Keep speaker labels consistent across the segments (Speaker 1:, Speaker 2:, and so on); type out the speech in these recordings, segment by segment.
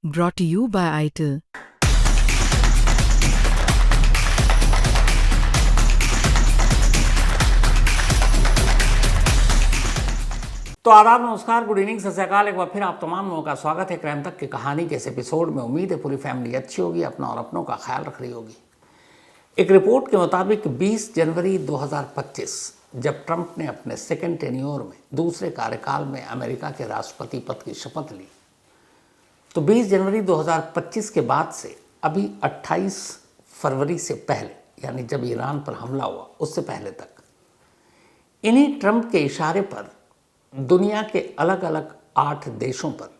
Speaker 1: Brought to you by ITIL.
Speaker 2: तो आदाब, नमस्कार, गुड इवनिंग, सत श्री अकाल। एक बार फिर आप तमाम लोगों का स्वागत है क्राइम तक की कहानी के इस एपिसोड में। उम्मीद है पूरी फैमिली अच्छी होगी, अपना और अपनों का ख्याल रख रही होगी। एक रिपोर्ट के मुताबिक 20 जनवरी 2025 जब ट्रंप ने अपने सेकेंड टेन्योर में दूसरे कार्यकाल में अमेरिका के राष्ट्रपति पद की शपथ ली, तो 20 जनवरी 2025 के बाद से अभी 28 फरवरी से पहले, यानी जब ईरान पर हमला हुआ उससे पहले तक, इन्हीं ट्रंप के इशारे पर दुनिया के अलग अलग 8 देशों पर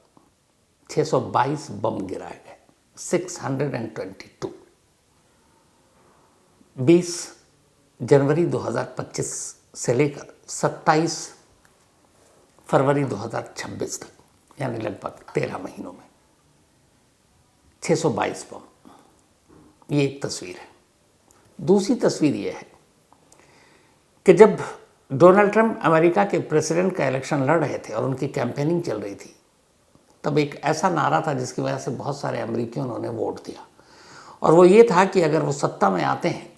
Speaker 2: 622 बम गिराए गए। 622। 20 जनवरी 2025 से लेकर 27 फरवरी 2026 तक, यानी लगभग 13 महीनों में 622 बम। ये एक तस्वीर है। दूसरी तस्वीर ये है कि जब डोनाल्ड ट्रंप अमेरिका के प्रेसिडेंट का इलेक्शन लड़ रहे थे और उनकी कैंपेनिंग चल रही थी, तब एक ऐसा नारा था जिसकी वजह से बहुत सारे अमेरिकियों ने उन्हें वोट दिया, और वो ये था कि अगर वो सत्ता में आते हैं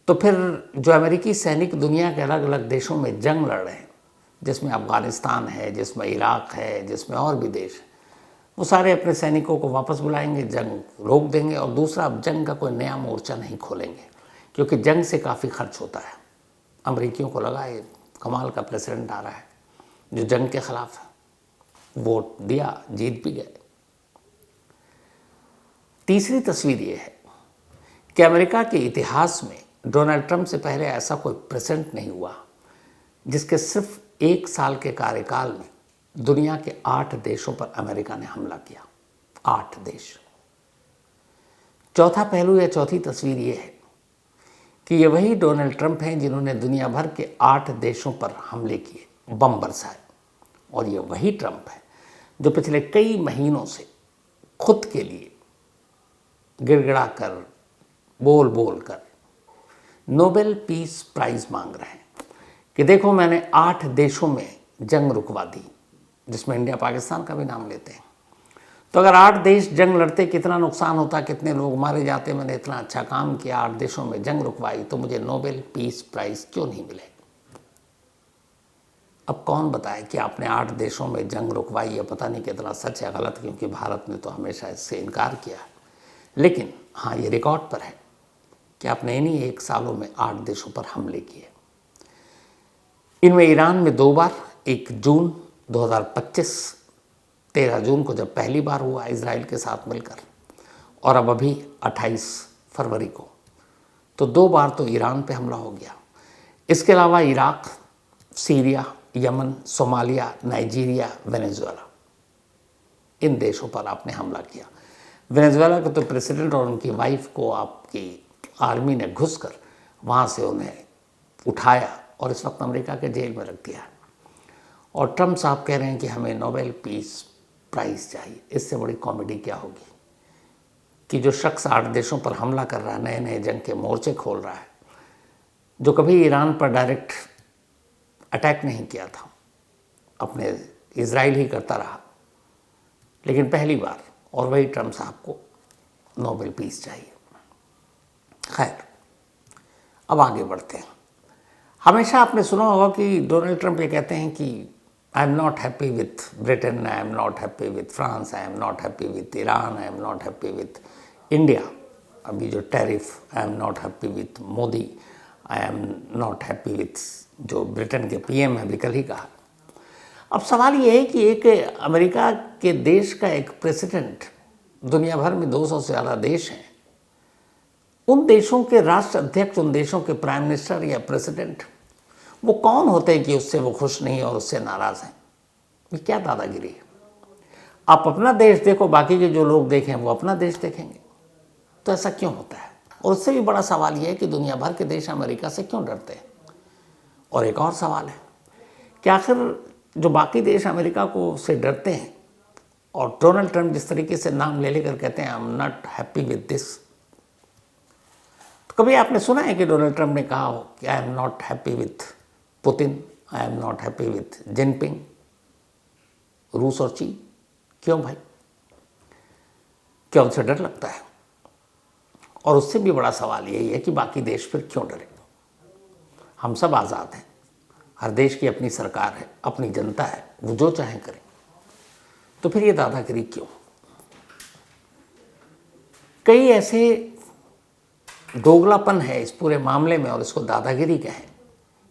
Speaker 2: तो फिर जो अमेरिकी सैनिक दुनिया के अलग अलग देशों में जंग लड़ रहे हैं, जिसमें अफ़गानिस्तान है, जिसमें इराक है, जिसमें और भी देश हैं, वो सारे अपने सैनिकों को वापस बुलाएंगे, जंग रोक देंगे, और दूसरा अब जंग का कोई नया मोर्चा नहीं खोलेंगे, क्योंकि जंग से काफ़ी खर्च होता है। अमेरिकियों को लगा ये कमाल का प्रेसिडेंट आ रहा है जो जंग के खिलाफ है। वोट दिया, जीत भी गए। तीसरी तस्वीर ये है कि अमेरिका के इतिहास में डोनाल्ड ट्रंप से पहले ऐसा कोई प्रेसिडेंट नहीं हुआ जिसके सिर्फ 1 साल के कार्यकाल में दुनिया के 8 देशों पर अमेरिका ने हमला किया। 8 देश। चौथा पहलू या चौथी तस्वीर ये है कि ये वही डोनाल्ड ट्रंप हैं जिन्होंने दुनिया भर के 8 देशों पर हमले किए, बम बरसाए, और ये वही ट्रंप है जो पिछले कई महीनों से खुद के लिए गिड़गिड़ा कर, बोल बोल कर नोबेल पीस प्राइज मांग रहे हैं कि देखो मैंने 8 देशों में जंग रुकवा दी, जिसमें इंडिया पाकिस्तान का भी नाम लेते हैं। तो अगर 8 देश जंग लड़ते, कितना नुकसान होता, कितने लोग मारे जाते, मैंने इतना अच्छा काम किया, 8 देशों में जंग रुकवाई, तो मुझे नोबेल पीस प्राइज क्यों नहीं मिले? अब कौन बताए कि आपने 8 देशों में जंग रुकवाई, या पता नहीं कितना सच है गलत, क्योंकि भारत ने तो हमेशा इससे इनकार किया है। लेकिन हाँ, ये रिकॉर्ड पर है कि आपने इन्हीं 1 सालों में 8 देशों पर हमले किए। इनमें ईरान में 2 बार, एक जून 2025, 13 जून को जब पहली बार हुआ इजराइल के साथ मिलकर, और अब अभी 28 फरवरी को, तो 2 बार तो ईरान पे हमला हो गया। इसके अलावा Iraq, Syria, Yemen, Somalia, Nigeria, Venezuela, इन देशों पर आपने हमला किया। वेनेजुएला के तो प्रेसिडेंट और उनकी वाइफ को आपकी आर्मी ने घुसकर वहाँ से उन्हें उठाया और इस वक्त अमेरिका के जेल में रख दिया। और ट्रंप साहब कह रहे हैं कि हमें नोबेल पीस प्राइज़ चाहिए। इससे बड़ी कॉमेडी क्या होगी कि जो शख्स 8 देशों पर हमला कर रहा है, नए नए जंग के मोर्चे खोल रहा है, जो कभी ईरान पर डायरेक्ट अटैक नहीं किया था, अपने इजराइल ही करता रहा, लेकिन पहली बार, और वही ट्रंप साहब को नोबेल पीस चाहिए। खैर, अब आगे बढ़ते हैं। हमेशा आपने सुना होगा कि डोनाल्ड ट्रंप ये कहते हैं कि I am not happy with Britain, I am not happy with France, I am not happy with Iran, I am not happy with India. अभी जो tariff, I am not happy with Modi, I am not happy with जो Britain के PM है, अभी कल ही कहा। अब सवाल ये है कि एक अमेरिका के देश का एक प्रेसिडेंट, दुनिया भर में 200 से ज़्यादा देश हैं, उन देशों के राष्ट्र अध्यक्ष, उन देशों के प्राइम मिनिस्टर या प्रेसिडेंट, वो कौन होते हैं कि उससे वो खुश नहीं और उससे नाराज़ हैं? ये क्या दादागिरी है? आप अपना देश देखो, बाकी के जो लोग देखें वो अपना देश देखेंगे। तो ऐसा क्यों होता है? और उससे भी बड़ा सवाल ये है कि दुनिया भर के देश अमेरिका से क्यों डरते हैं? और एक और सवाल है कि आखिर जो बाकी देश अमेरिका को से डरते हैं, और डोनाल्ड ट्रंप जिस तरीके से नाम ले लेकर कहते हैं I am not happy with this, तो कभी आपने सुना है कि डोनाल्ड ट्रंप ने कहा हो कि I am not happy with Putin, I am not happy with Jinping, रूस और चीन? क्यों भाई? क्या उनसे डर लगता है? और उससे भी बड़ा सवाल यही है कि बाकी देश फिर क्यों डरे? हम सब आज़ाद हैं, हर देश की अपनी सरकार है, अपनी जनता है, वो जो चाहे करे, तो फिर ये दादागिरी क्यों? कई ऐसे दोगलापन है इस पूरे मामले में, और इसको दादागिरी कहें,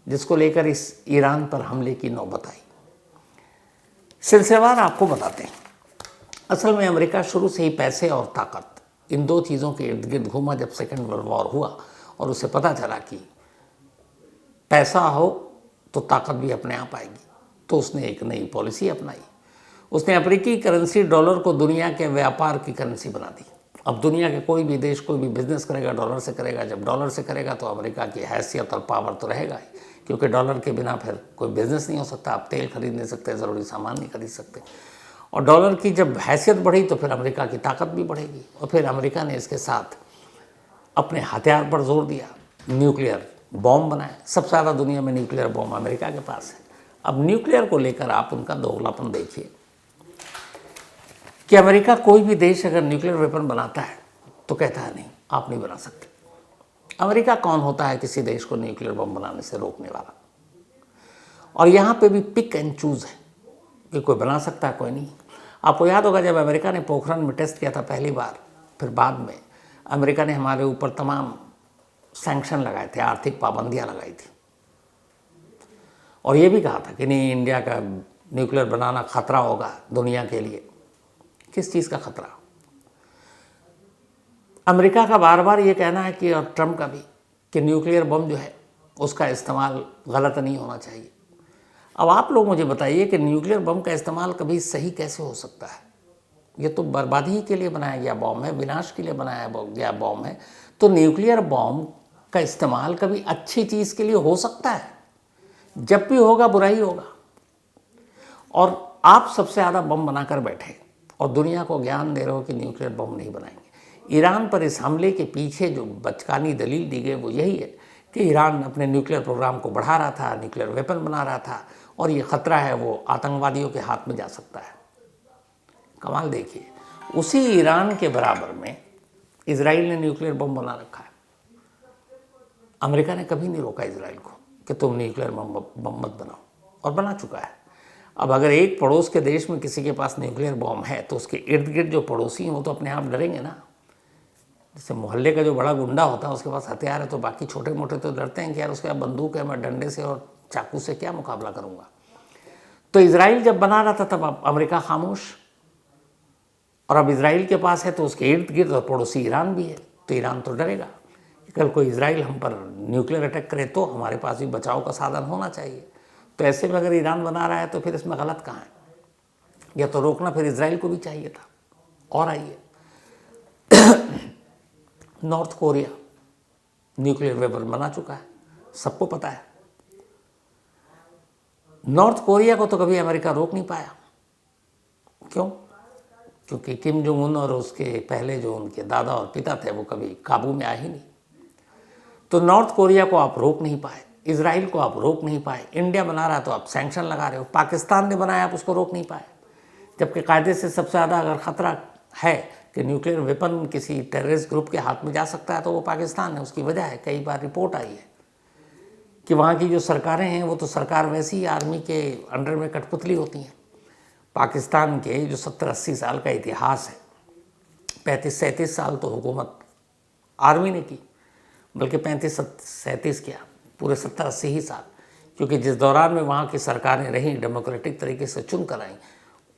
Speaker 2: जिसको लेकर इस ईरान पर हमले की नौबत आई। सिलसिलेवार आपको बताते हैं। असल में अमेरिका शुरू से ही पैसे और ताकत, इन दो चीज़ों के इर्द गिर्द घूमा। जब सेकेंड वर्ल्ड वॉर हुआ और उसे पता चला कि पैसा हो तो ताकत भी अपने आप आएगी, तो उसने एक नई पॉलिसी अपनाई। उसने अमेरिकी करेंसी डॉलर को दुनिया के व्यापार की करेंसी बना दी। अब दुनिया के कोई भी देश कोई भी बिजनेस करेगा डॉलर से करेगा। जब डॉलर से करेगा तो अमेरिका की हैसियत और पावर तो रहेगा ही, क्योंकि डॉलर के बिना फिर कोई बिजनेस नहीं हो सकता। आप तेल खरीद नहीं सकते, ज़रूरी सामान नहीं खरीद सकते। और डॉलर की जब हैसियत बढ़ी तो फिर अमेरिका की ताकत भी बढ़ेगी। और फिर अमेरिका ने इसके साथ अपने हथियार पर जोर दिया, न्यूक्लियर बॉम्ब बनाए। सबसे ज़्यादा दुनिया में न्यूक्लियर बॉम्ब अमेरिका के पास है। अब न्यूक्लियर को लेकर आप उनका दोगलापन देखिए कि अमेरिका कोई भी देश अगर न्यूक्लियर वेपन बनाता है तो कहता है नहीं, आप नहीं बना सकते। अमेरिका कौन होता है किसी देश को न्यूक्लियर बम बनाने से रोकने वाला? और यहाँ पे भी पिक एंड चूज़ है कि कोई बना सकता है, कोई नहीं। आपको याद होगा जब अमेरिका ने पोखरण में टेस्ट किया था पहली बार, फिर बाद में अमेरिका ने हमारे ऊपर तमाम सैंक्शन लगाए थे, आर्थिक पाबंदियाँ लगाई थी, और ये भी कहा था कि नहीं, इंडिया का न्यूक्लियर बनाना खतरा होगा दुनिया के लिए। किस चीज़ का खतरा? अमेरिका का बार बार ये कहना है कि, और ट्रंप का भी, कि न्यूक्लियर बम जो है उसका इस्तेमाल गलत नहीं होना चाहिए। अब आप लोग मुझे बताइए कि न्यूक्लियर बम का इस्तेमाल कभी सही कैसे हो सकता है? ये तो बर्बादी के लिए बनाया गया बॉम्ब है, विनाश के लिए बनाया गया बॉम्ब है। तो न्यूक्लियर बॉम्ब का इस्तेमाल कभी अच्छी चीज़ के लिए हो सकता है? जब भी होगा बुराई होगा। और आप सबसे ज़्यादा बम बनाकर बैठे और दुनिया को ज्ञान दे रहे हो कि न्यूक्लियर बम नहीं बनाएंगे। ईरान पर इस हमले के पीछे जो बचकानी दलील दी गई वो यही है कि ईरान अपने न्यूक्लियर प्रोग्राम को बढ़ा रहा था, न्यूक्लियर वेपन बना रहा था, और ये ख़तरा है वो आतंकवादियों के हाथ में जा सकता है। कमाल देखिए, उसी ईरान के बराबर में इजराइल ने न्यूक्लियर बम बना रखा है। अमेरिका ने कभी नहीं रोका इजराइल को कि तुम न्यूक्लियर बम मत बनाओ, और बना चुका है। अब अगर एक पड़ोस के देश में किसी के पास न्यूक्लियर बम है तो उसके इर्द गिर्द जो पड़ोसी हैं वो तो अपने आप डरेंगे ना। जैसे मोहल्ले का जो बड़ा गुंडा होता है उसके पास हथियार है, तो बाकी छोटे मोटे तो डरते हैं कि यार उसके पास बंदूक है, मैं डंडे से और चाकू से क्या मुकाबला करूंगा। तो इजराइल जब बना रहा था तब अमेरिका खामोश, और अब इजराइल के पास है तो उसके इर्द गिर्द और पड़ोसी ईरान भी है, तो ईरान तो डरेगा। कल कोई इजराइल हम पर न्यूक्लियर अटैक करे तो हमारे पास भी बचाव का साधन होना चाहिए। तो ऐसे में अगर ईरान बना रहा है तो फिर इसमें गलत कहाँ है? या तो रोकना फिर इजराइल को भी चाहिए था। और आइए, नॉर्थ कोरिया न्यूक्लियर वेपन बना चुका है, सबको पता है। नॉर्थ कोरिया को तो कभी अमेरिका रोक नहीं पाया। क्यों? क्योंकि किम जोंग उन और उसके पहले जो उनके दादा और पिता थे वो कभी काबू में आए ही नहीं। तो नॉर्थ कोरिया को आप रोक नहीं पाए, इजराइल को आप रोक नहीं पाए। इंडिया बना रहा तो आप सैंक्शन लगा रहे हो। पाकिस्तान ने बनाया, आप उसको रोक नहीं पाए। जबकि कायदे से सबसे ज़्यादा अगर ख़तरा है कि न्यूक्लियर वेपन किसी टेररिस्ट ग्रुप के हाथ में जा सकता है तो वो पाकिस्तान है। उसकी वजह है, कई बार रिपोर्ट आई है कि वहाँ की जो सरकारें हैं वो तो सरकार वैसी ही आर्मी के अंडर में कठपुतली होती हैं। पाकिस्तान के जो 70-80 साल का इतिहास है, 35-37 साल तो हुकूमत आर्मी ने की, बल्कि 35-37 क्या, पूरे 70-80 ही साल, क्योंकि जिस दौरान में वहाँ की सरकारें रहीं डेमोक्रेटिक तरीके से चुन कर आईं,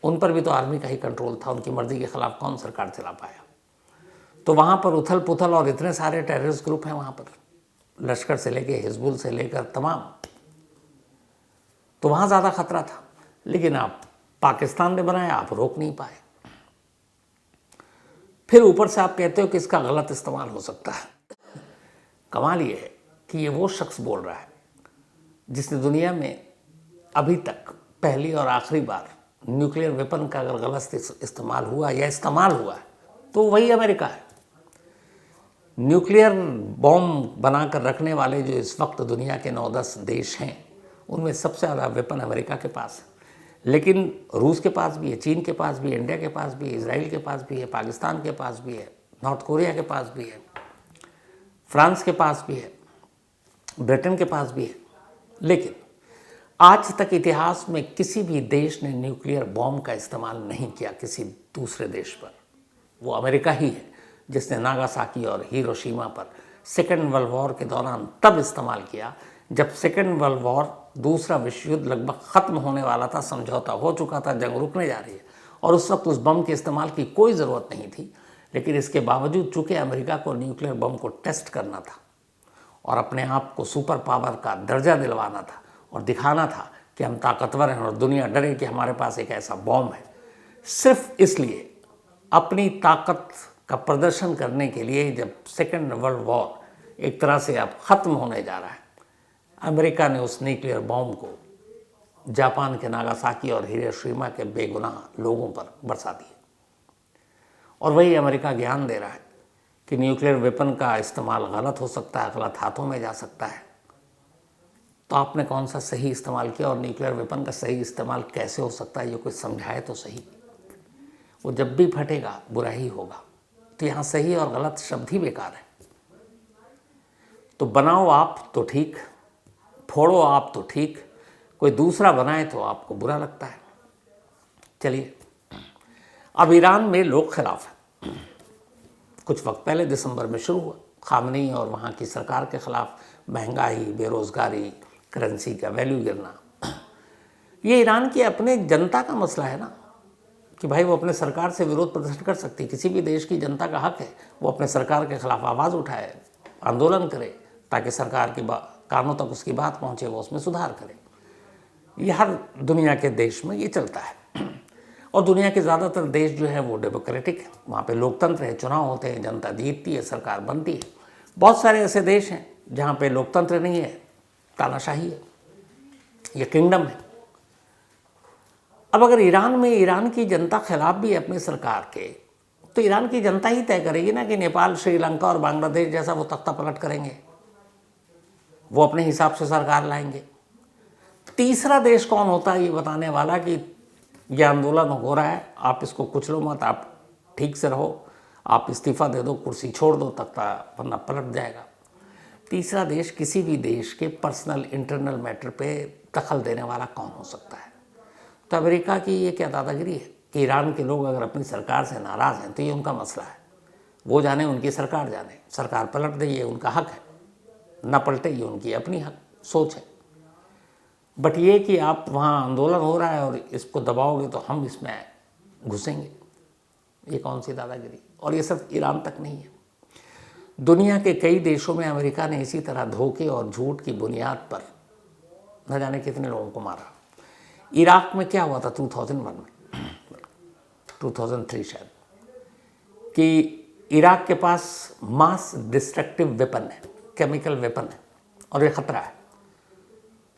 Speaker 2: उन पर भी तो आर्मी का ही कंट्रोल था। उनकी मर्जी के ख़िलाफ़ कौन सरकार चला पाया? तो वहाँ पर उथल पुथल और इतने सारे टेररिस्ट ग्रुप हैं वहाँ पर, लश्कर से लेकर हिजबुल से लेकर तमाम, तो वहाँ ज़्यादा खतरा था। लेकिन आप पाकिस्तान ने बनाया, आप रोक नहीं पाए। फिर ऊपर से आप कहते हो कि इसका गलत इस्तेमाल हो सकता है। कमाल ये है कि ये वो शख्स बोल रहा है जिसने दुनिया में अभी तक पहली और आखिरी बार न्यूक्लियर वेपन का अगर गलत इस्तेमाल हुआ या इस्तेमाल हुआ तो वही अमेरिका है। न्यूक्लियर बॉम्ब बनाकर रखने वाले जो इस वक्त दुनिया के 9-10 देश हैं, उनमें सबसे ज़्यादा वेपन अमेरिका के पास है। लेकिन रूस के पास भी है, चीन के पास भी है, इंडिया के पास भी है, इजराइल के पास भी है, पाकिस्तान के पास भी है, नॉर्थ कोरिया के पास भी है, फ्रांस के पास भी है, ब्रिटेन के पास भी है। लेकिन आज तक इतिहास में किसी भी देश ने न्यूक्लियर बॉम्ब का इस्तेमाल नहीं किया किसी दूसरे देश पर। वो अमेरिका ही है जिसने नागासाकी और हिरोशिमा पर सेकेंड वर्ल्ड वॉर के दौरान तब इस्तेमाल किया जब सेकेंड वर्ल्ड वॉर, दूसरा विश्व युद्ध लगभग ख़त्म होने वाला था, समझौता हो चुका था, जंग रुकने जा रही है और उस वक्त उस बम के इस्तेमाल की कोई ज़रूरत नहीं थी। लेकिन इसके बावजूद चूँकि अमेरिका को न्यूक्लियर बम को टेस्ट करना था और अपने आप को सुपर पावर का दर्जा दिलवाना था और दिखाना था कि हम ताकतवर हैं और दुनिया डरे कि हमारे पास एक ऐसा बॉम्ब है, सिर्फ इसलिए अपनी ताकत का प्रदर्शन करने के लिए, जब सेकेंड वर्ल्ड वॉर एक तरह से अब ख़त्म होने जा रहा है, अमेरिका ने उस न्यूक्लियर बॉम्ब को जापान के नागासाकी और हिरोशिमा के बेगुनाह लोगों पर बरसा दिया। और वही अमेरिका ज्ञान दे रहा है कि न्यूक्लियर वेपन का इस्तेमाल गलत हो सकता है, गलत हाथों में जा सकता है। तो आपने कौन सा सही इस्तेमाल किया और न्यूक्लियर वेपन का सही इस्तेमाल कैसे हो सकता है, ये कोई समझाए तो सही। वो जब भी फटेगा बुरा ही होगा। तो यहाँ सही और गलत शब्द ही बेकार है। तो बनाओ आप तो ठीक, फोड़ो आप तो ठीक, कोई दूसरा बनाए तो आपको बुरा लगता है। चलिए, अब ईरान में लोग खिलाफ हैं। कुछ वक्त पहले दिसंबर में शुरू हुआ, खामनी और वहाँ की सरकार के खिलाफ महंगाई, बेरोज़गारी, करेंसी का वैल्यू गिरना। ये ईरान की अपने जनता का मसला है ना, कि भाई वो अपने सरकार से विरोध प्रदर्शन कर सकती है। किसी भी देश की जनता का हक है वो अपने सरकार के खिलाफ आवाज़ उठाए, आंदोलन करे, ताकि सरकार की कानों तक उसकी बात पहुँचे, वो उसमें सुधार करे। ये हर दुनिया के देश में ये चलता है। और दुनिया के ज़्यादातर देश जो है वो डेमोक्रेटिक है, वहाँ पे लोकतंत्र है, चुनाव होते हैं, जनता जीतती है, सरकार बनती है। बहुत सारे ऐसे देश हैं जहाँ पे लोकतंत्र नहीं है, तानाशाही है, ये किंगडम है। अब अगर ईरान में ईरान की जनता खिलाफ भी है अपनी सरकार के, तो ईरान की जनता ही तय करेगी ना कि नेपाल, श्रीलंका और बांग्लादेश जैसा वो तख्ता पलट करेंगे, वो अपने हिसाब से सरकार लाएंगे। तीसरा देश कौन होता है ये बताने वाला कि ये आंदोलन हो रहा है, आप इसको कुचलो मत, आप ठीक से रहो, आप इस्तीफ़ा दे दो, कुर्सी छोड़ दो, तख्ता वरना पलट जाएगा। तीसरा देश किसी भी देश के पर्सनल इंटरनल मैटर पे दखल देने वाला कौन हो सकता है? तो अमेरिका की ये क्या दादागिरी है कि ईरान के लोग अगर अपनी सरकार से नाराज़ हैं तो ये उनका मसला है, वो जाने, उनकी सरकार जाने, सरकार पलट दे ये उनका हक है, ना पलटे ये उनकी अपनी हक सोच है। बट ये कि आप वहाँ आंदोलन हो रहा है और इसको दबाओगे तो हम इसमें घुसेंगे, ये कौन सी दादागिरी? और ये सिर्फ ईरान तक नहीं है, दुनिया के कई देशों में अमेरिका ने इसी तरह धोखे और झूठ की बुनियाद पर न जाने कितने लोगों को मारा। इराक में क्या हुआ था 2001 में, 2003 शायद, कि इराक के पास मास डिस्ट्रक्टिव वेपन है, केमिकल वेपन है और ये ख़तरा है।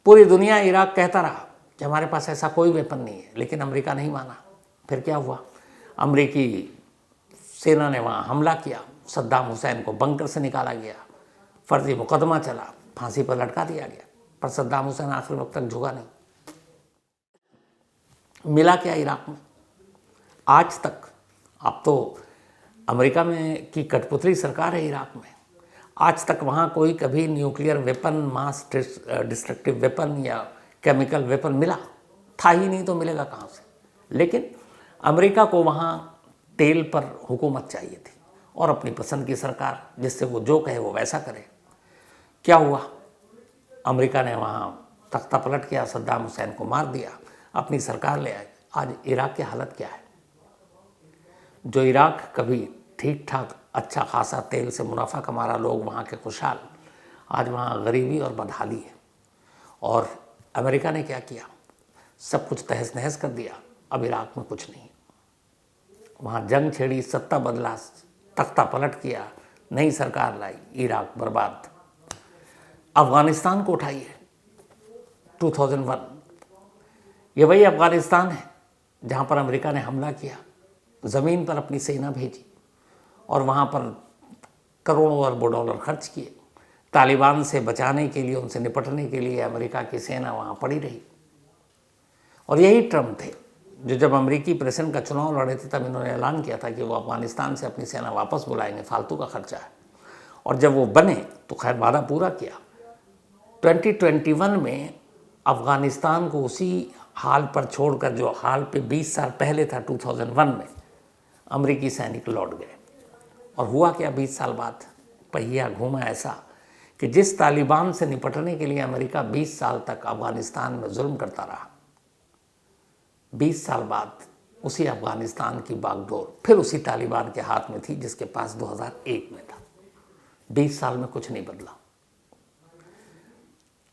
Speaker 2: पूरी दुनिया, इराक कहता रहा कि हमारे पास ऐसा कोई वेपन नहीं है, लेकिन अमेरिका नहीं माना। फिर क्या हुआ, अमेरिकी सेना ने वहाँ हमला किया, सद्दाम हुसैन को बंकर से निकाला गया, फर्जी मुकदमा चला, फांसी पर लटका दिया गया, पर सद्दाम हुसैन आखिर वक्त तक झुका नहीं। मिला क्या इराक में आज तक? अब तो अमेरिका में की कठपुतली सरकार है इराक में, आज तक वहाँ कोई कभी न्यूक्लियर वेपन, मास डिस्ट्रक्टिव वेपन या केमिकल वेपन मिला था ही नहीं, तो मिलेगा कहाँ से? लेकिन अमेरिका को वहाँ तेल पर हुकूमत चाहिए थी और अपनी पसंद की सरकार, जिससे वो जो कहे वो वैसा करे। क्या हुआ, अमेरिका ने वहाँ तख्ता पलट किया, सद्दाम हुसैन को मार दिया, अपनी सरकार ले आए। आज इराक की हालत क्या है? जो इराक कभी ठीक ठाक अच्छा खासा तेल से मुनाफा कमा रहा, लोग वहाँ के खुशहाल, आज वहाँ गरीबी और बदहाली है। और अमेरिका ने क्या किया, सब कुछ तहस नहस कर दिया। अब इराक में कुछ नहीं, वहाँ जंग छेड़ी, सत्ता बदला, तख्ता पलट किया, नई सरकार लाई, इराक बर्बाद। अफ़गानिस्तान को उठाइए, 2001, ये वही अफ़गानिस्तान है जहाँ पर अमेरिका ने हमला किया, ज़मीन पर अपनी सेना भेजी और वहाँ पर करोड़ों अरबों डॉलर खर्च किए। तालिबान से बचाने के लिए, उनसे निपटने के लिए अमेरिका की सेना वहाँ पड़ी रही और यही ट्रम्प थे जो जब अमेरिकी प्रेसिडेंट का चुनाव लड़े थे तब इन्होंने ऐलान किया था कि वो अफगानिस्तान से अपनी सेना वापस बुलाएंगे, फालतू का खर्चा है। और जब वो बने तो खैर वादा पूरा किया। 2021 में अफगानिस्तान को उसी हाल पर छोड़कर जो हाल पे 20 साल पहले था 2001 में, अमेरिकी सैनिक लौट गए। और हुआ क्या 20 साल बाद? पहिया घूमा ऐसा कि जिस तालिबान से निपटने के लिए अमेरिका 20 साल तक अफगानिस्तान में जुल्म करता रहा, 20 साल बाद उसी अफगानिस्तान की बागडोर फिर उसी तालिबान के हाथ में थी जिसके पास 2001 में था। 20 साल में कुछ नहीं बदला।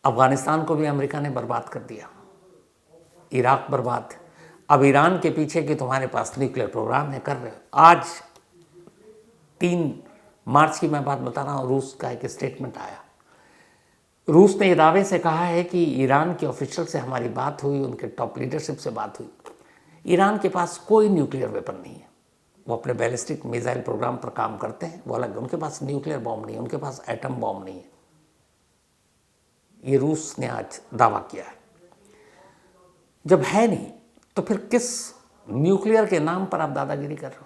Speaker 2: अफगानिस्तान को भी अमेरिका ने बर्बाद कर दिया, इराक बर्बाद। अब ईरान के पीछे कि तुम्हारे पास न्यूक्लियर प्रोग्राम है, कर रहे हो। आज 3 मार्च की मैं बात बता रहा हूँ, रूस का एक स्टेटमेंट आया। रूस ने दावे से कहा है कि ईरान के ऑफिशियल से हमारी बात हुई, उनके टॉप लीडरशिप से बात हुई। ईरान के पास कोई न्यूक्लियर वेपन नहीं है। वो अपने बैलिस्टिक मिसाइल प्रोग्राम पर काम करते हैं, वो अलग। उनके पास न्यूक्लियर बॉम्ब नहीं है, उनके पास एटम बॉम्ब नहीं है। ये रूस ने आज दावा किया है। जब है नहीं तो फिर किस न्यूक्लियर के नाम पर आप दादागिरी कर रहे हो?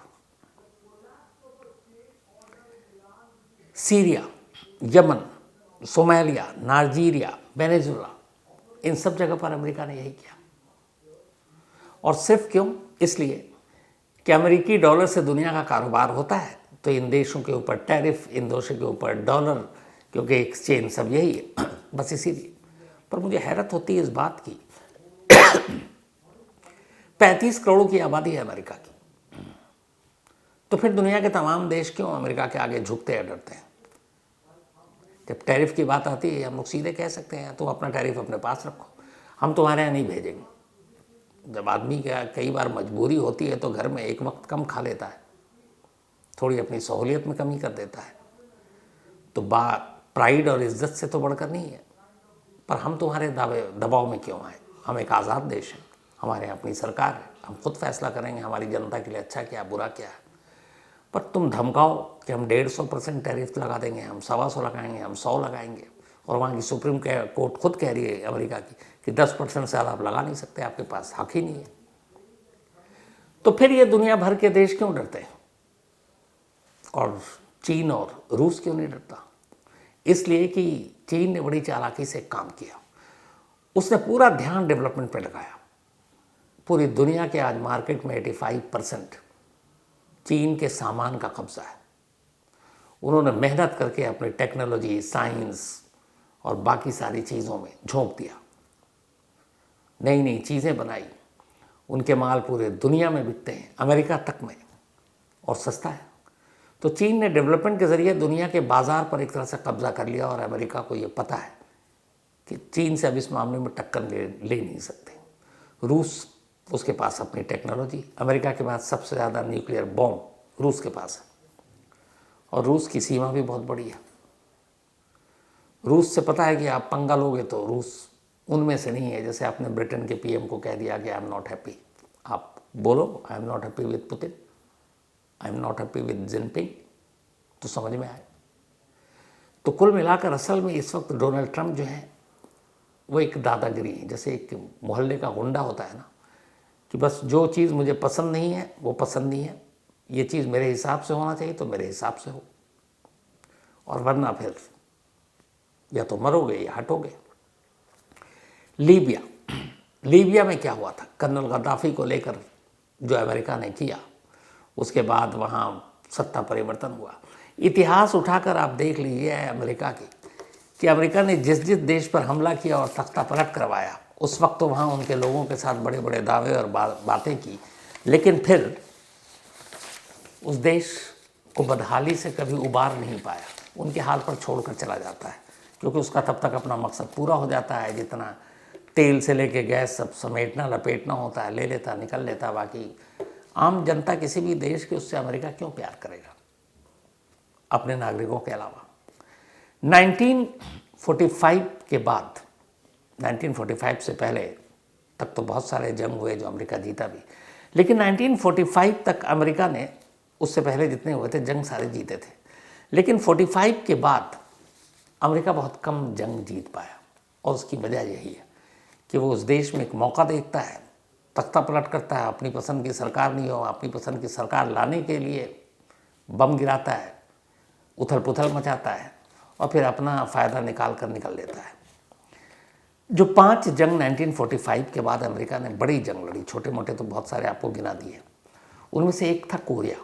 Speaker 2: Syria, Yemen, Somalia, Nigeria, Venezuela, इन सब जगह पर अमेरिका ने यही किया। और सिर्फ क्यों? इसलिए कि अमेरिकी डॉलर से दुनिया का कारोबार होता है, तो इन देशों के ऊपर टैरिफ, इन देशों के ऊपर डॉलर, क्योंकि एक्सचेंज सब यही है। बस इसीलिए। पर मुझे हैरत होती है इस बात की 35 करोड़ की आबादी है अमेरिका की, तो फिर दुनिया के तमाम देश क्यों अमेरिका के आगे झुकते हैं, डरते हैं? जब टैरिफ की बात आती है हम लोग सीधे कह सकते हैं तुम अपना टैरिफ अपने पास रखो, हम तुम्हारे यहाँ नहीं भेजेंगे। जब आदमी का कई बार मजबूरी होती है तो घर में एक वक्त कम खा लेता है, थोड़ी अपनी सहूलियत में कमी कर देता है, तो बात प्राइड और इज्जत से तो बढ़कर नहीं है। पर हम तुम्हारे दबाव में क्यों आए? हम एक आज़ाद देश हैं, हमारे यहाँ अपनी सरकार है, हम खुद फैसला करेंगे हमारी जनता के लिए अच्छा क्या बुरा क्या है। पर तुम धमकाओ कि हम 150% टैरिफ लगा देंगे, हम 125 लगाएंगे, हम 100 लगाएंगे, और वहाँ की सुप्रीम कोर्ट खुद कह रही है अमेरिका की कि 10% से ज़्यादा आप लगा नहीं सकते, आपके पास हक ही नहीं है। तो फिर ये दुनिया भर के देश क्यों डरते हैं? और चीन और रूस क्यों नहीं डरता? इसलिए कि चीन ने बड़ी चालाकी से काम किया। उसने पूरा ध्यान डेवलपमेंट पे लगाया। पूरी दुनिया के आज मार्केट में 85% चीन के सामान का कब्जा है। उन्होंने मेहनत करके अपनी टेक्नोलॉजी, साइंस और बाकी सारी चीज़ों में झोंक दिया, नई नई चीज़ें बनाई। उनके माल पूरे दुनिया में बिकते हैं, अमेरिका तक में, और सस्ता है। तो चीन ने डेवलपमेंट के ज़रिए दुनिया के बाज़ार पर एक तरह से कब्जा कर लिया, और अमेरिका को ये पता है कि चीन से अब इस मामले में टक्कर ले नहीं सकते। रूस, उसके पास अपनी टेक्नोलॉजी, अमेरिका के पास सबसे ज़्यादा न्यूक्लियर बॉम्ब रूस के पास है, और रूस की सीमा भी बहुत बड़ी है। रूस से पता है कि आप पंगा लोगे तो रूस उनमें से नहीं है। जैसे आपने ब्रिटेन के पीएम को कह दिया कि आई एम नॉट हैप्पी, आप बोलो I am not happy with Putin, I am not happy with Jinping, तो समझ में आए। तो कुल मिलाकर असल में इस वक्त डोनाल्ड ट्रंप जो है वो एक दादागिरी है। जैसे एक मोहल्ले का गुंडा होता है ना, कि बस जो चीज़ मुझे पसंद नहीं है वो पसंद नहीं है, ये चीज़ मेरे हिसाब से होना चाहिए तो मेरे हिसाब से हो, और वरना फिर या तो मरोगे या हटोगे। लीबिया में क्या हुआ था? कर्नल गद्दाफी को लेकर जो अमेरिका ने किया, उसके बाद वहाँ सत्ता परिवर्तन हुआ। इतिहास उठाकर आप देख लीजिए अमेरिका की, कि अमेरिका ने जिस जिस देश पर हमला किया और तख्ता पलट करवाया, उस वक्त तो वहाँ उनके लोगों के साथ बड़े बड़े दावे और बातें की, लेकिन फिर उस देश को बदहाली से कभी उबार नहीं पाया, उनके हाल पर छोड़कर चला जाता है, क्योंकि उसका तब तक अपना मकसद पूरा हो जाता है। जितना तेल से लेके गैस सब समेटना लपेटना होता है, ले लेता, निकल लेता। बाकी आम जनता किसी भी देश के, उससे अमेरिका क्यों प्यार करेगा अपने नागरिकों के अलावा? 1945 के बाद, 1945 से पहले तक तो बहुत सारे जंग हुए जो अमेरिका जीता भी, लेकिन 1945 तक अमेरिका ने, उससे पहले जितने हुए थे जंग सारे जीते थे, लेकिन 45 के बाद अमेरिका बहुत कम जंग जीत पाया। और उसकी वजह यही है कि वो उस देश में एक मौका देखता है तख्ता पलट करता है, अपनी पसंद की सरकार नहीं हो, अपनी पसंद की सरकार लाने के लिए बम गिराता है, उथल पुथल मचाता है और फिर अपना फ़ायदा निकाल कर निकल लेता है। जो 5 जंग 1945 के बाद अमेरिका ने बड़ी जंग लड़ी, छोटे मोटे तो बहुत सारे आपको गिना दिए, उनमें से एक था कोरिया,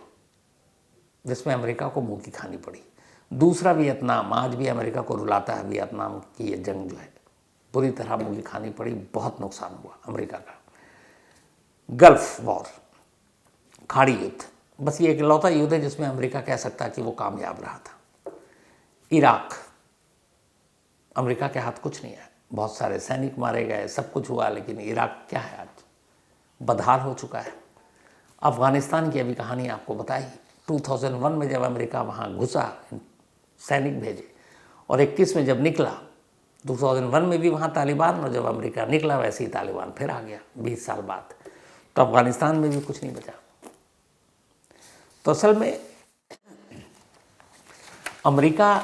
Speaker 2: जिसमें अमेरिका को मुंह की खानी पड़ी। दूसरा वियतनाम, आज भी अमेरिका को रुलाता है वियतनाम की ये जंग जो है, पूरी तरह मुंह की खानी पड़ी, बहुत नुकसान हुआ अमेरिका का। गल्फ वॉर, खाड़ी युद्ध, बस ये इकलौता युद्ध है जिसमें अमेरिका कह सकता है कि वो कामयाब रहा था। इराक, अमेरिका के हाथ कुछ नहीं है, बहुत सारे सैनिक मारे गए, सब कुछ हुआ, लेकिन इराक क्या है आज, बदहाल हो चुका है। अफ़गानिस्तान की अभी कहानी आपको बताई, 2001 में जब अमेरिका वहाँ घुसा, सैनिक भेजे, और 21 में जब निकला, 2001 में भी वहाँ तालिबान, और जब अमेरिका निकला वैसे ही तालिबान फिर आ गया 20 साल बाद। तो अफ़गानिस्तान में भी कुछ नहीं बचा। तो असल में अमेरिका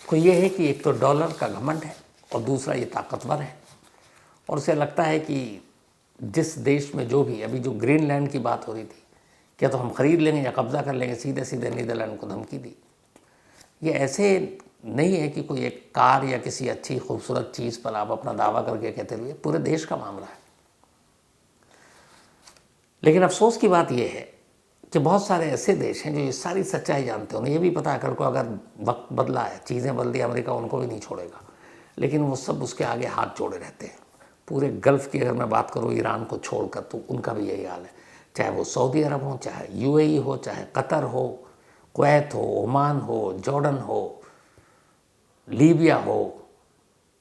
Speaker 2: को ये है कि एक तो डॉलर का घमंड है और दूसरा ये ताकतवर है, और उसे लगता है कि जिस देश में जो भी, अभी जो ग्रीनलैंड की बात हो रही थी, क्या तो हम खरीद लेंगे या कब्जा कर लेंगे, सीधे सीधे नीदरलैंड को धमकी दी। ये ऐसे नहीं है कि कोई एक कार या किसी अच्छी खूबसूरत चीज़ पर आप अपना दावा करके कहते हुए, पूरे देश का मामला है। लेकिन अफसोस की बात यह है कि बहुत सारे ऐसे देश हैं जो ये सारी सच्चाई जानते हैं, उन्हें ये भी पता है कल को अगर वक्त बदला है, चीज़ें बदली, अमेरिका उनको भी नहीं छोड़ेगा, लेकिन वो सब उसके आगे हाथ जोड़े रहते हैं। पूरे गल्फ़ की अगर मैं बात करूँ ईरान को छोड़कर, तो उनका भी यही हाल है, चाहे वो सऊदी अरब हो, चाहे यूएई हो, चाहे कतर हो, कुवैत हो, ओमान हो, जॉर्डन हो, लीबिया हो,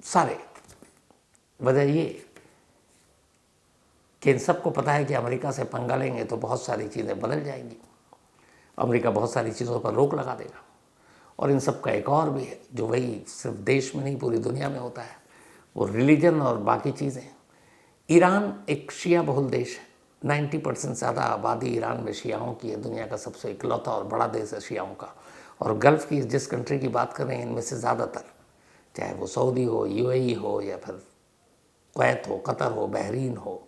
Speaker 2: सारे। वजह ये कि इन सबको पता है कि अमेरिका से पंगा लेंगे तो बहुत सारी चीज़ें बदल जाएंगी, अमेरिका बहुत सारी चीज़ों पर रोक लगा देगा। और इन सब का एक और भी है जो वही सिर्फ देश में नहीं पूरी दुनिया में होता है, वो रिलीजन और बाकी चीज़ें। ईरान एक शिया बहुल देश है, 90% ज़्यादा आबादी ईरान में शियाओं की है, दुनिया का सबसे इकलौता और बड़ा देश है शियाओं का। और गल्फ़ की जिस कंट्री की बात कर रहे हैं, इनमें से ज़्यादातर, चाहे वो सऊदी हो, यूएई हो, या फिर कुवैत हो, कतर हो, बहरीन हो,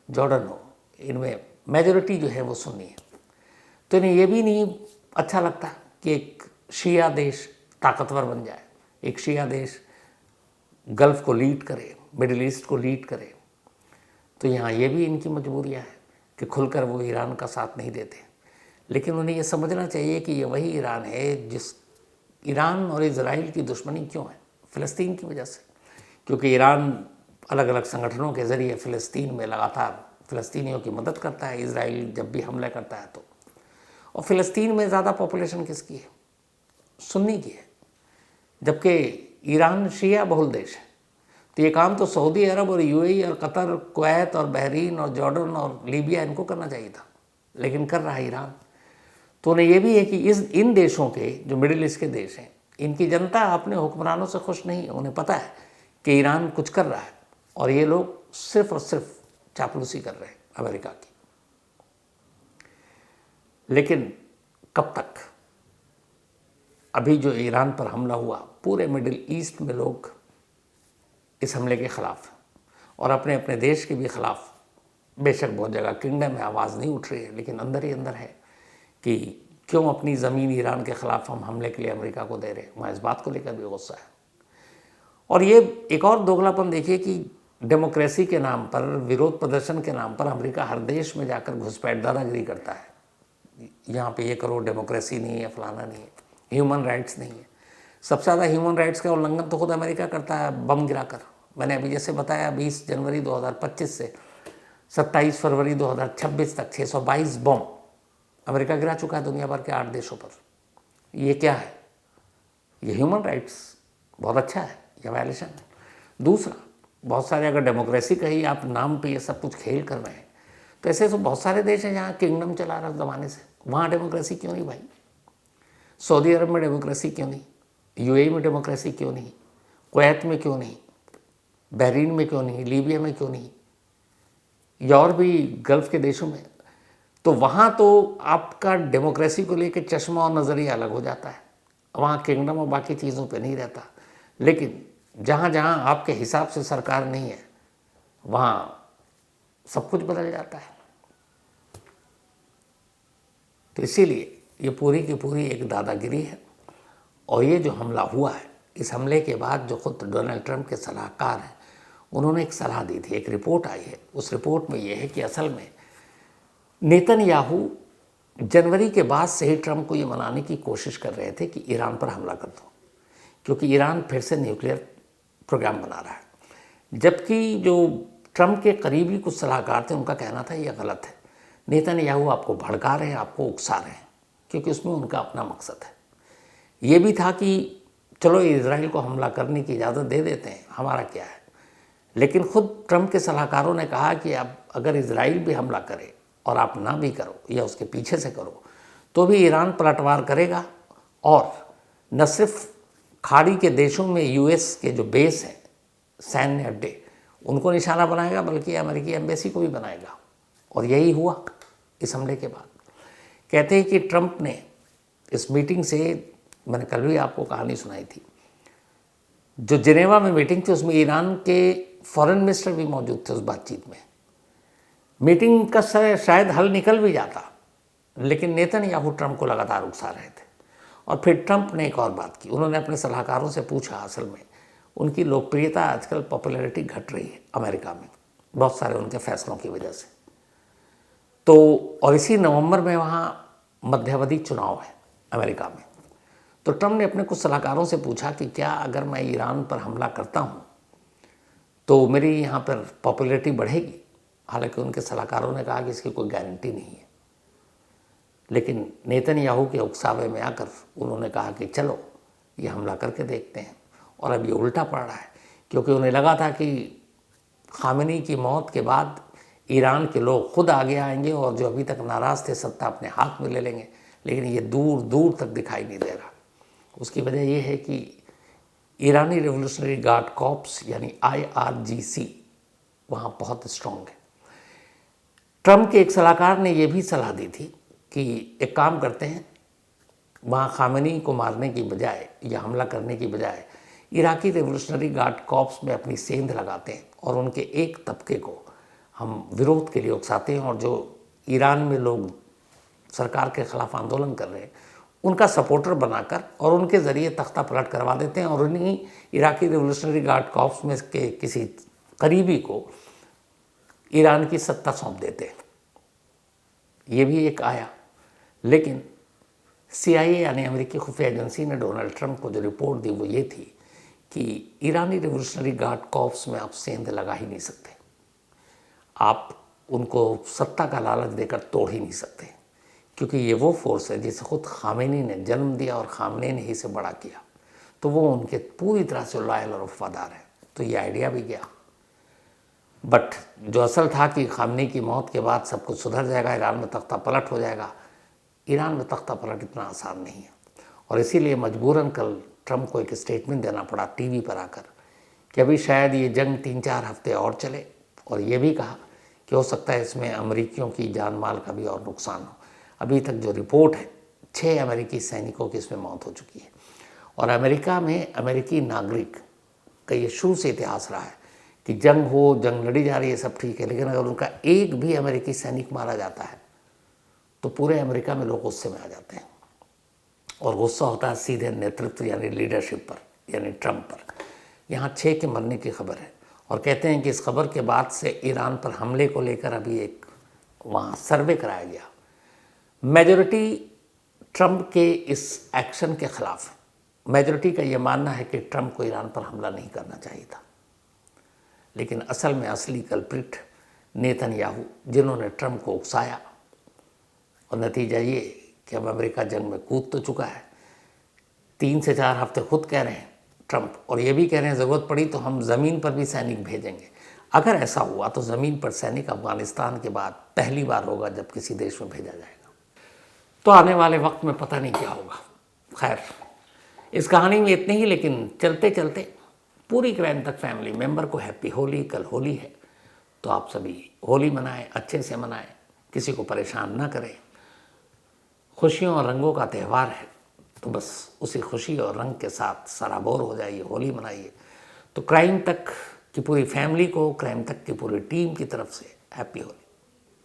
Speaker 2: जॉर्डन हो, इनमें मेजॉरिटी जो है वो सुन्नी है। तो इन्हें ये भी नहीं अच्छा लगता कि एक शिया देश ताकतवर बन जाए, एक शिया देश गल्फ़ को लीड करे, मिडिल ईस्ट को लीड करे। तो यहाँ ये भी इनकी मजबूरियाँ हैं कि खुलकर वो ईरान का साथ नहीं देते। लेकिन उन्हें ये समझना चाहिए कि ये वही ईरान है जिस ईरान और इजराइल की दुश्मनी क्यों है, फ़लस्तीन की वजह से। क्योंकि ईरान अलग अलग संगठनों के ज़रिए फ़लस्तीन में लगातार फ़लस्तीनियों की मदद करता है, इजराइल जब भी हमला करता है तो। और फ़लस्तीन में ज़्यादा पॉपुलेशन किसकी है, सुन्नी की है, जबकि ईरान शिया बहुल देश है। तो ये काम तो सऊदी अरब और यूएई और कतर, कुवैत और बहरीन और जॉर्डन और लीबिया, इनको करना चाहिए था, लेकिन कर रहा है ईरान। तो उन्हें ये भी है कि इन देशों के, जो मिडिल ईस्ट के देश हैं, इनकी जनता अपने हुक्मरानों से खुश नहीं है। उन्हें पता है कि ईरान कुछ कर रहा है और ये लोग सिर्फ और सिर्फ चापलूसी कर रहे हैं अमेरिका की। लेकिन कब तक? अभी जो ईरान पर हमला हुआ, पूरे मिडिल ईस्ट में लोग इस हमले के ख़िलाफ़ और अपने अपने देश के भी ख़िलाफ़, बेशक बहुत जगह किंगडम में आवाज़ नहीं उठ रही है, लेकिन अंदर ही अंदर है कि क्यों अपनी ज़मीन ईरान के ख़िलाफ़ हम हमले के लिए अमेरिका को दे रहे हैं। वहाँ इस बात को लेकर भी गुस्सा है। और ये एक और दोगलापन देखिए कि डेमोक्रेसी के नाम पर, विरोध प्रदर्शन के नाम पर अमेरिका हर देश में जाकर घुसपैठ दादागिरी करता है। यहाँ पे ये करो, डेमोक्रेसी नहीं है, फलाना नहीं है, ह्यूमन राइट्स नहीं है। सबसे ज़्यादा ह्यूमन राइट्स का उल्लंघन तो खुद अमेरिका करता है, बम गिराकर। मैंने अभी जैसे बताया, 20 जनवरी 2025 से 27 फरवरी 2026 तक 622 बम अमेरिका गिरा चुका है दुनिया भर के 8 देशों पर। ये क्या है? ये ह्यूमन राइट्स बहुत अच्छा है या वायलेशन है? दूसरा, बहुत सारे, अगर डेमोक्रेसी का ही आप नाम पे ये सब कुछ खेल कर रहे हैं, तो ऐसे तो बहुत सारे देश हैं जहाँ किंगडम चला रहा है ज़माने से, वहाँ डेमोक्रेसी क्यों नहीं भाई? सऊदी अरब में डेमोक्रेसी क्यों नहीं? यूएई में डेमोक्रेसी क्यों नहीं? कुवैत में क्यों नहीं? बहरीन में क्यों नहीं? लीबिया में क्यों नहीं? या और भी गल्फ़ के देशों में। तो वहाँ तो आपका डेमोक्रेसी को लेकर चश्मा और नज़रिया अलग हो जाता है, वहाँ किंगडम और बाकी चीज़ों पे नहीं रहता। लेकिन जहाँ जहाँ आपके हिसाब से सरकार नहीं है, वहाँ सब कुछ बदल जाता है। तो इसीलिए ये पूरी की पूरी एक दादागिरी है। और ये जो हमला हुआ है, इस हमले के बाद जो खुद डोनाल्ड ट्रंप के सलाहकार हैं, उन्होंने एक सलाह दी थी, एक रिपोर्ट आई है। उस रिपोर्ट में ये है कि असल में नेतन्याहू जनवरी के बाद से ही ट्रंप को ये मनाने की कोशिश कर रहे थे कि ईरान पर हमला कर दो, क्योंकि ईरान फिर से न्यूक्लियर प्रोग्राम बना रहा है। जबकि जो ट्रंप के करीबी कुछ सलाहकार थे, उनका कहना था ये गलत है, नेतन्याहू आपको भड़का रहे हैं, आपको उकसा रहे हैं, क्योंकि उसमें उनका अपना मकसद है। ये भी था कि चलो इजराइल को हमला करने की इजाज़त दे देते हैं, हमारा क्या है। लेकिन खुद ट्रंप के सलाहकारों ने कहा कि अब अगर इजराइल भी हमला करे और आप ना भी करो या उसके पीछे से करो, तो भी ईरान पलटवार करेगा और न सिर्फ खाड़ी के देशों में यूएस के जो बेस हैं, सैन्य अड्डे, उनको निशाना बनाएगा, बल्कि अमेरिकी एम्बेसी को भी बनाएगा। और यही हुआ इस हमले के बाद। कहते हैं कि ट्रंप ने इस मीटिंग से, मैंने कल भी आपको कहानी सुनाई थी, जो जिनेवा में मीटिंग थी उसमें ईरान के फॉरेन मिनिस्टर भी मौजूद थे उस बातचीत में। मीटिंग का शायद हल निकल भी जाता, लेकिन नेतन्याहू ट्रंप को लगातार उकसा रहे थे। और फिर ट्रंप ने एक और बात की, उन्होंने अपने सलाहकारों से पूछा, असल में उनकी लोकप्रियता आजकल पॉपुलैरिटी घट रही है अमेरिका में, बहुत सारे उनके फैसलों की वजह से। तो और इसी नवंबर में वहाँ मध्यावधि चुनाव है अमेरिका में। तो ट्रंप ने अपने कुछ सलाहकारों से पूछा कि क्या अगर मैं ईरान पर हमला करता हूँ तो मेरी यहाँ पर पॉपुलैरिटी बढ़ेगी। हालांकि उनके सलाहकारों ने कहा कि इसकी कोई गारंटी नहीं है, लेकिन नेतन्याहू के उकसावे में आकर उन्होंने कहा कि चलो ये हमला करके देखते हैं। और अब ये उल्टा पड़ रहा है, क्योंकि उन्हें लगा था कि खामेनी की मौत के बाद ईरान के लोग खुद आगे आएंगे और जो अभी तक नाराज़ थे सत्ता अपने हाथ में ले लेंगे, लेकिन ये दूर दूर तक दिखाई नहीं दे रहा। उसकी वजह ये है कि ईरानी रेवोल्यूशनरी गार्ड कॉर्प्स यानी IRGC वहाँ बहुत स्ट्रॉन्ग है। ट्रंप के एक सलाहकार ने यह भी सलाह दी थी कि एक काम करते हैं, वहाँ खामेनी को मारने की बजाय या हमला करने की बजाय इराकी रेवोल्यूशनरी गार्ड कॉर्प्स में अपनी सेंध लगाते हैं और उनके एक तबके को हम विरोध के लिए उकसाते हैं, और जो ईरान में लोग सरकार के ख़िलाफ़ आंदोलन कर रहे हैं उनका सपोर्टर बनाकर और उनके ज़रिए तख्ता पलट करवा देते हैं, और उन्हीं इराकी रेवोल्यूशनरी गार्ड कॉर्प्स में के किसी करीबी को ईरान की सत्ता सौंप देते हैं। ये भी एक आया। लेकिन CIA यानी अमेरिकी खुफिया एजेंसी ने डोनाल्ड ट्रंप को जो रिपोर्ट दी वो ये थी कि ईरानी रेवोल्यूशनरी गार्ड कॉर्प्स में आप सेंध लगा ही नहीं सकते, आप उनको सत्ता का लालच देकर तोड़ ही नहीं सकते, क्योंकि ये वो फोर्स है जिसे खुद खामेनी ने जन्म दिया और खामने ने ही से बड़ा किया, तो वो उनके पूरी तरह से लॉयल और वफादार है। तो ये आइडिया भी गया। बट जो असल था कि खामने की मौत के बाद सब कुछ सुधर जाएगा, ईरान में तख्ता पलट हो जाएगा, ईरान में तख्ता पलट इतना आसान नहीं है। और इसीलिए मजबूरन कल ट्रंप को एक स्टेटमेंट देना पड़ा टीवी पर आकर कि अभी शायद ये जंग 3-4 हफ्ते और चले, और ये भी कहा कि हो सकता है इसमें अमेरिकियों की जान माल का भी और नुकसान हो। अभी तक जो रिपोर्ट है 6 अमेरिकी सैनिकों की इसमें मौत हो चुकी है। और अमेरिका में अमेरिकी नागरिक का ये शुरू से इतिहास रहा है कि जंग हो, जंग लड़ी जा रही है, सब ठीक है, लेकिन अगर उनका एक भी अमेरिकी सैनिक मारा जाता है तो पूरे अमेरिका में लोग गुस्से में आ जाते हैं, और गुस्सा होता है सीधे नेतृत्व यानी लीडरशिप पर, यानी ट्रंप पर। यहाँ 6 के मरने की खबर है, और कहते हैं कि इस खबर के बाद से ईरान पर हमले को लेकर अभी एक वहाँ सर्वे कराया गया। मेजॉरिटी ट्रंप के इस एक्शन के खिलाफ है। मेजॉरिटी का ये मानना है कि ट्रंप को ईरान पर हमला नहीं करना चाहिए था, लेकिन असल में असली कल्प्रिट नेतन्याहू, जिन्होंने ट्रंप को उकसाया, और नतीजा ये कि अब अमेरिका जंग में कूद तो चुका है। 3 से 4 हफ्ते खुद कह रहे हैं ट्रंप, और ये भी कह रहे हैं ज़रूरत पड़ी तो हम ज़मीन पर भी सैनिक भेजेंगे। अगर ऐसा हुआ तो ज़मीन पर सैनिक अफगानिस्तान के बाद पहली बार होगा जब किसी देश में भेजा जाएगा। तो आने वाले वक्त में पता नहीं क्या होगा। खैर, इस कहानी में इतने ही, लेकिन चलते चलते पूरी क्राइम तक फैमिली मेम्बर को हैप्पी होली। कल होली है, तो आप सभी होली मनाएं, अच्छे से मनाएं, किसी को परेशान ना करें। खुशियों और रंगों का त्यौहार है, तो बस उसी खुशी और रंग के साथ सराबोर हो जाइए, होली मनाइए। तो क्राइम तक की पूरी फैमिली को, क्राइम तक की पूरी टीम की तरफ से हैप्पी होली।